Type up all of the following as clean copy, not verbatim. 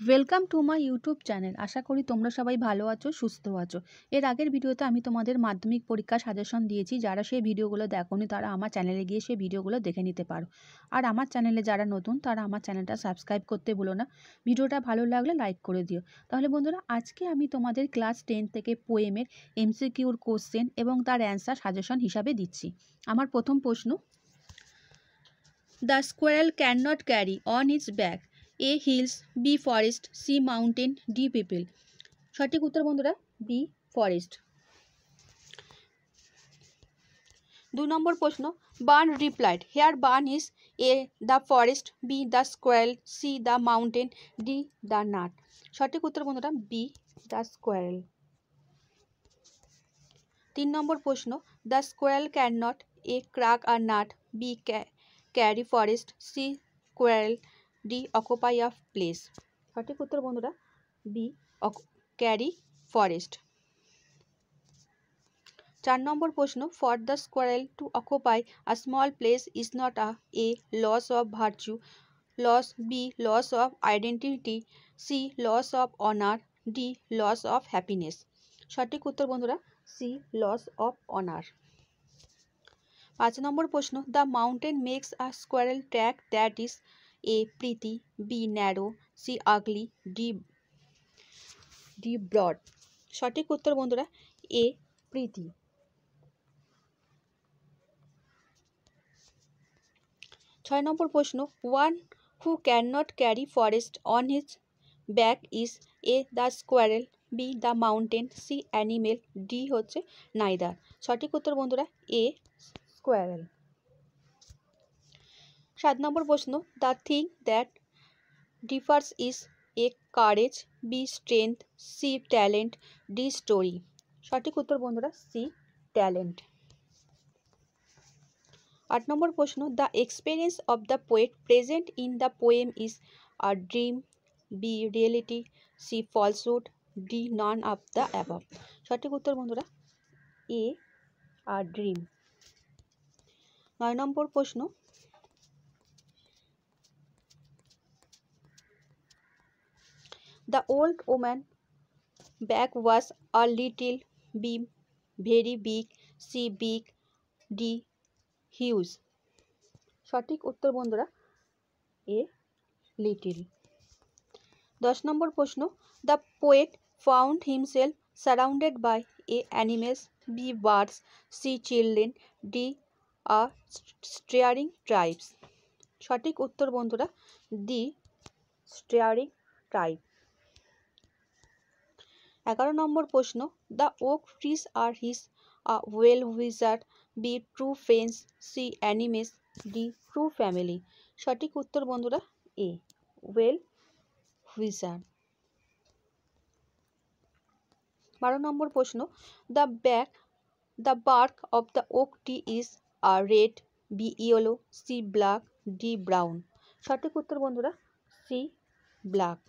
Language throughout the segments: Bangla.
Welcome to my YouTube channel. আশা করি তোমরা সবাই ভালো আছো, সুস্থ আছো। এর আগের ভিডিওতে আমি তোমাদের মাধ্যমিক পরীক্ষা সাজেশন দিয়েছি। যারা সেই ভিডিওগুলো দেখোনি তারা আমার চ্যানেলে গিয়ে সেই ভিডিওগুলো দেখে নিতে পারো। আর আমার চ্যানেলে যারা নতুন তারা আমার চ্যানেলটা সাবস্ক্রাইব করতে ভুলো না। ভিডিওটা ভালো লাগলে লাইক করে দিও। তাহলে বন্ধুরা, আজকে আমি তোমাদের ক্লাস 10 থেকে পোয়েমের এমসিকিউর কোশ্চেন এবং তার অ্যান্সার সাজেশন হিসাবে দিচ্ছি। আমার প্রথম প্রশ্ন, the squirrel can not carry on its back A hills, B forest, C mountain, D people. সঠিক উত্তর বন্ধুরা বি ফরেস্ট। 2 নম্বর প্রশ্ন, barn replied here barn is A the forest, B the squirrel, C the mountain, D the nut. সঠিক উত্তর বন্ধুরা বি দ্য স্কোয়ারেল। 3 নম্বর প্রশ্ন, the squirrel can not A crack a nut, B carry forest, C squirrel, D occupy of place. সঠিক উত্তর বন্ধুরা বি ক্যারি ফরেস্ট। 4 নম্বর প্রশ্ন, for the squirrel to occupy a small place is not a loss of virtue, loss, B loss of identity, C loss of honour, D loss of happiness. সঠিক উত্তর বন্ধুরা সি লস অফ অনার। 5 নম্বর প্রশ্ন, the mountain makes a squirrel track that is A pretty, B narrow, C ugly, D broad. সঠিক উত্তর বন্ধুরা এ প্রিটি। 6 নম্বর প্রশ্ন, one who can not carry forest on his back is A the squirrel, B the mountain, C animal, D হচ্ছে নাইদার। সঠিক উত্তর বন্ধুরা এ স্কোয়ারেল। 7 নম্বর প্রশ্ন, the thing that differs is A courage, B strength, C talent, D story. সঠিক উত্তর বন্ধুরা সি ট্যালেন্ট। 8 নম্বর প্রশ্ন, the experience of the poet present in the poem is A dream, B reality, C falsehood, D none of the above. সঠিক উত্তর বন্ধুরা এ আ ড্রিম। 9 নম্বর প্রশ্ন, the old woman bag was a little, B very big, C big, D huge. সঠিক উত্তর বন্ধুরা এ লিটিল। 10 নম্বর প্রশ্ন, the poet found himself surrounded by A animals, B birds, C children, D a straying tribes. সঠিক উত্তর বন্ধুরা ডি স্ট্রেয়ারিং ট্রাইব। 11 নম্বর প্রশ্ন, the oak trees are his a well wisher, B true friends, C animes, D true family. সঠিক উত্তর বন্ধুরা এ ওয়েল উইজার। 12 নম্বর প্রশ্ন, the bark of the oak tree is A red, B yellow, C black, D brown. সঠিক উত্তর বন্ধুরা সি ব্ল্যাক।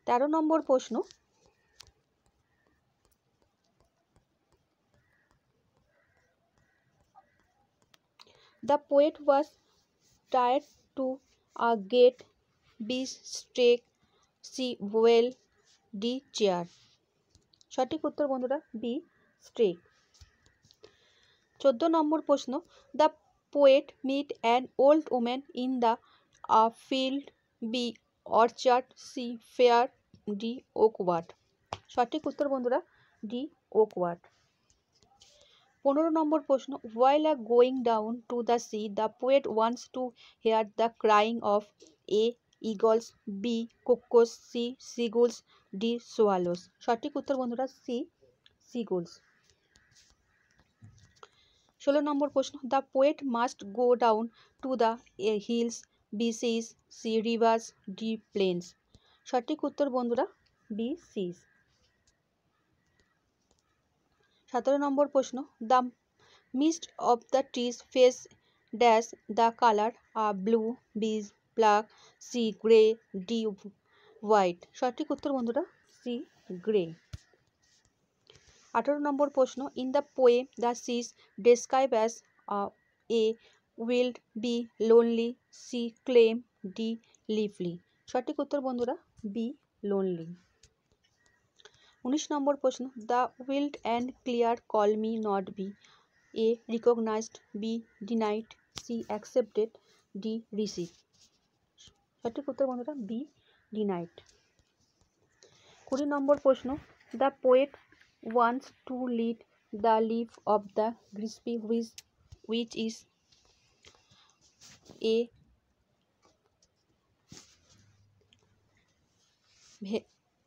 13 নম্বর প্রশ্ন, the poet was tired to A gate, B streak, C well, D chair. সঠিক উত্তর বন্ধুরা বি স্ট্রেক। 14 নম্বর প্রশ্ন, the poet met an old woman in the field, B orchard, C fair, D ওকওয়ার্ড। সঠিক উত্তর বন্ধুরা ডি ওকওয়ার্ড। 15 নম্বর প্রশ্ন, while going down to the sea the poet wants to hear the crying of a eagles, b cuckoos, c seagulls, d swallows। সঠিক উত্তর বন্ধুরা সি seagulls। 16 নম্বর প্রশ্ন, the poet must go down to the hills, b seas, c rivers, d plains। সঠিক উত্তর বন্ধুরা বি seas। 17 নম্বর প্রশ্ন, the mist of the trees face dash the colour blue, B black, C grey, D white. সঠিক উত্তর বন্ধুরা সি গ্রে। 18 নম্বর প্রশ্ন, in the poem the seas describe as A wild, B lonely, C calm, D lively. সঠিক উত্তর বন্ধুরা বি লোনলি। 19 নম্বর প্রশ্ন, the wild and clear call me not be A recognised, B denied, C accepted, D receive. সঠিক উত্তর বন্ধুরা বি ডিনাইড। 20 নম্বর প্রশ্ন, the poet wants to lead the leaf of the গ্রিসপি which is a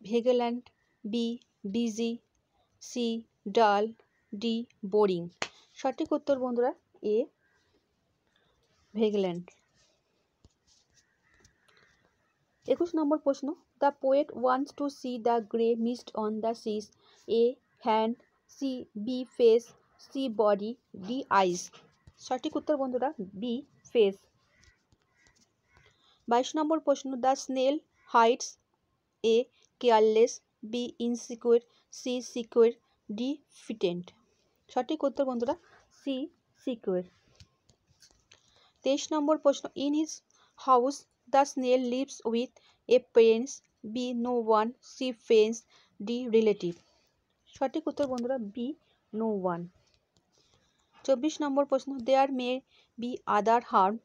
vagrant, b busy, c dull, d boring। সঠিক উত্তর বন্ধুরা এ ভেগল্যান্ড। 21 নম্বর প্রশ্ন, the poet wants to see the grey mist on the seas, A hand, C B face, C body, D eyes. সঠিক উত্তর বন্ধুরা বি ফেস। 22 নম্বর প্রশ্ন, the snail hides, A careless, B insecure, C secure, D ফিটেন্ট। সঠিক উত্তর বন্ধুরা সি সিকিউর। 23 নম্বর প্রশ্ন, in his house the snail lives with A parents, B no one, C friends, D relative. সঠিক উত্তর বন্ধুরা বি নো ওয়ান। 24 নম্বর প্রশ্ন, there may be other harm,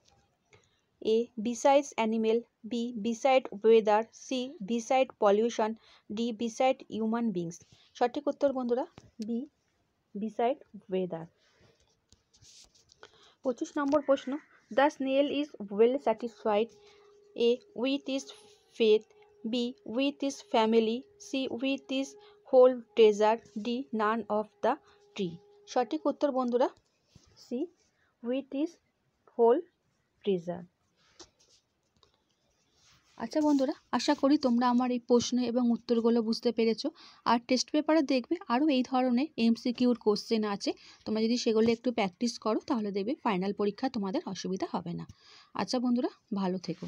A besides animal, B beside weather, C beside pollution, D beside human beings. সঠিক উত্তর বন্ধুরা বি বিসাইড ওয়েদার। 25 নম্বর প্রশ্ন, the snail is well satisfied, A with his faith, B with his family, C with his whole treasure, D none of the tree. সঠিক উত্তর বন্ধুরা C with his whole treasure. আচ্ছা বন্ধুরা, আশা করি তোমরা আমার এই প্রশ্ন এবং উত্তরগুলো বুঝতে পেরেছো। আর টেস্ট পেপারে দেখবে আরও এই ধরনের এমসিকিউর কোশ্চেন আছে, তোমরা যদি সেগুলো একটু প্র্যাকটিস করো তাহলে দেখবে ফাইনাল পরীক্ষা তোমাদের অসুবিধা হবে না। আচ্ছা বন্ধুরা, ভালো থেকো।